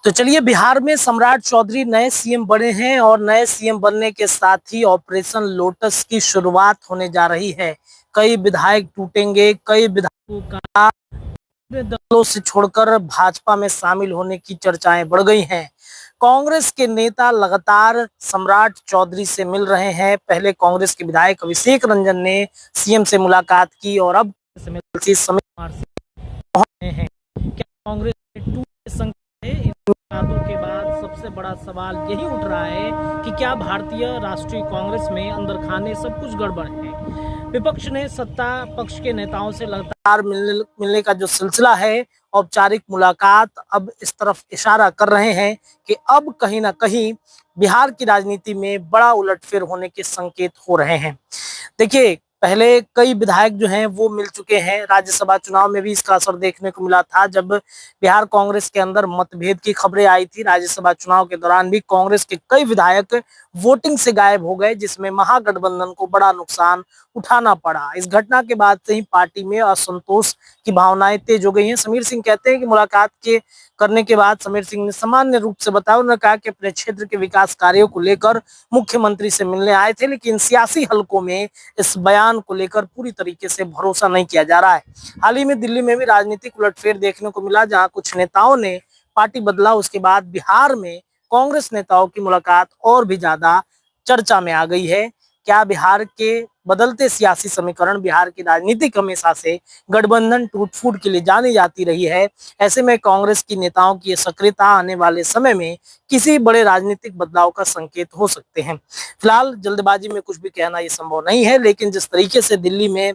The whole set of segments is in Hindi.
तो चलिए, बिहार में सम्राट चौधरी नए सीएम बने हैं और नए सीएम बनने के साथ ही ऑपरेशन लोटस की शुरुआत होने जा रही है। कई विधायक टूटेंगे, कई विधायकों का अपने दलों से छोड़कर भाजपा में शामिल होने की चर्चाएं बढ़ गई हैं। कांग्रेस के नेता लगातार सम्राट चौधरी से मिल रहे हैं। पहले कांग्रेस के विधायक अभिषेक रंजन ने सीएम से मुलाकात की और अब समीर कुमार से पहुंच रहे हैं। क्या कांग्रेस में टूट के संकेत है? इन मुलाकातों के बाद सबसे बड़ा सवाल यही उठ रहा है कि क्या भारतीय राष्ट्रीय कांग्रेस में अंदर खाने सब कुछ गड़बड़ है। विपक्ष ने सत्ता पक्ष के नेताओं से लगातार मिलने का जो सिलसिला है, औपचारिक मुलाकात अब इस तरफ इशारा कर रहे हैं कि अब कहीं ना कहीं बिहार की राजनीति में बड़ा उलटफेर होने के संकेत हो रहे हैं। देखिए, पहले कई विधायक जो हैं वो मिल चुके हैं। राज्यसभा चुनाव में भी इसका असर देखने को मिला था, जब बिहार कांग्रेस के अंदर मतभेद की खबरें आई थी। राज्यसभा चुनाव के दौरान भी कांग्रेस के कई विधायक वोटिंग से गायब हो गए, जिसमें महागठबंधन को बड़ा नुकसान उठाना पड़ा। इस घटना के बाद से ही पार्टी में असंतोष की भावनाएं तेज हो गई हैं। समीर सिंह कहते हैं कि मुलाकात के करने के बाद समीर सिंह ने सामान्य रूप से बताया, उन्होंने कहा कि अपने क्षेत्र के विकास कार्यों को लेकर मुख्यमंत्री से मिलने आए थे, लेकिन सियासी हलकों में इस बयान को लेकर पूरी तरीके से भरोसा नहीं किया जा रहा है। हाल ही में दिल्ली में भी राजनीतिक उलटफेर देखने को मिला, जहां कुछ नेताओं ने पार्टी बदला। उसके बाद बिहार में कांग्रेस नेताओं की मुलाकात और भी ज्यादा चर्चा में आ गई है। क्या बिहार के बदलते सियासी समीकरण, बिहार की राजनीतिक हमेशा से गठबंधन टूट फूट के लिए जानी जाती रही है, ऐसे में कांग्रेस की नेताओं की सक्रियता आने वाले समय में किसी बड़े राजनीतिक बदलाव का संकेत हो सकते हैं। फिलहाल जल्दबाजी में कुछ भी कहना ये संभव नहीं है, लेकिन जिस तरीके से दिल्ली में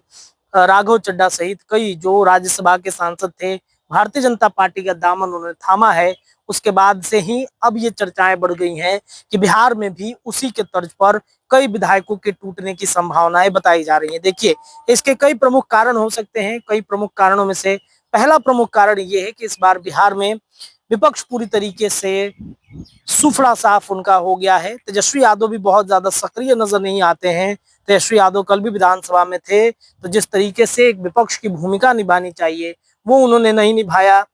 राघव चड्ढा सहित कई जो राज्यसभा के सांसद थे, भारतीय जनता पार्टी का दामन उन्होंने थामा है, उसके बाद से ही अब ये चर्चाएं बढ़ गई हैं कि बिहार में भी उसी के तर्ज पर कई विधायकों के टूटने की संभावनाएं बताई जा रही हैं। देखिए, इसके कई प्रमुख कारण हो सकते हैं। कई प्रमुख कारणों में से पहला प्रमुख कारण ये है कि इस बार बिहार में विपक्ष पूरी तरीके से सुफड़ा साफ उनका हो गया है। तेजस्वी यादव भी बहुत ज्यादा सक्रिय नजर नहीं आते हैं। तेजस्वी यादव कल भी विधानसभा में थे, तो जिस तरीके से एक विपक्ष की भूमिका निभानी चाहिए वो उन्होंने नहीं निभाया।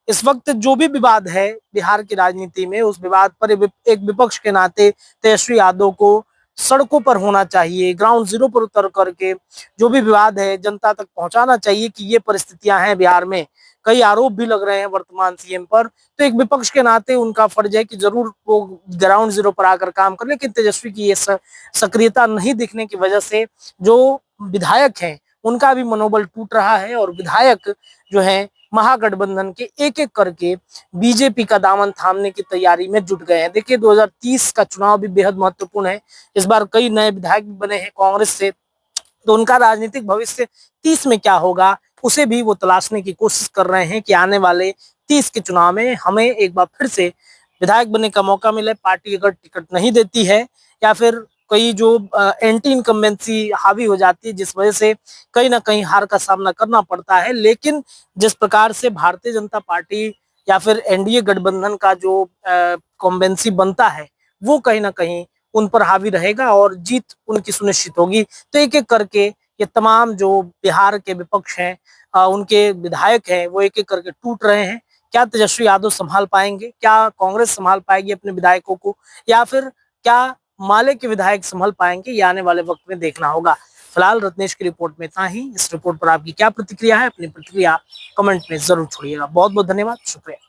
इस वक्त जो भी विवाद है बिहार की राजनीति में, उस विवाद पर एक विपक्ष के नाते तेजस्वी यादव को सड़कों पर होना चाहिए, ग्राउंड जीरो पर उतर करके जो भी विवाद है जनता तक पहुंचाना चाहिए कि ये परिस्थितियां हैं बिहार में। कई आरोप भी लग रहे हैं वर्तमान सीएम पर, तो एक विपक्ष के नाते उनका फर्ज है कि जरूर वो ग्राउंड जीरो पर आकर काम कर। लेकिन तेजस्वी की ये सक्रियता नहीं दिखने की वजह से जो विधायक हैं उनका भी मनोबल टूट रहा है और विधायक जो है महागठबंधन के एक एक करके बीजेपी का दामन थामने की तैयारी में जुट गए हैं। देखिए, 2030 का चुनाव भी बेहद महत्वपूर्ण है। इस बार कई नए विधायक भी बने हैं कांग्रेस से, तो उनका राजनीतिक भविष्य 30 में क्या होगा उसे भी वो तलाशने की कोशिश कर रहे हैं कि आने वाले 30 के चुनाव में हमें एक बार फिर से विधायक बनने का मौका मिले। पार्टी अगर टिकट नहीं देती है या फिर कई जो एंटी इनकम्बेंसी हावी हो जाती है, जिस वजह से कहीं ना कहीं हार का सामना करना पड़ता है। लेकिन जिस प्रकार से भारतीय जनता पार्टी या फिर एनडीए गठबंधन का जो कॉम्बेंसी बनता है, वो कहीं ना कहीं उन पर हावी रहेगा और जीत उनकी सुनिश्चित होगी। तो एक एक करके ये तमाम जो बिहार के विपक्ष हैं, उनके विधायक हैं, वो एक एक करके टूट रहे हैं। क्या तेजस्वी यादव संभाल पाएंगे? क्या कांग्रेस संभाल पाएगी अपने विधायकों को? या फिर क्या माले के विधायक संभल पाएंगे? ये आने वाले वक्त में देखना होगा। फिलहाल रत्नेश की रिपोर्ट में इतना ही। इस रिपोर्ट पर आपकी क्या प्रतिक्रिया है? अपनी प्रतिक्रिया कमेंट में जरूर छोड़िएगा। बहुत बहुत धन्यवाद, शुक्रिया।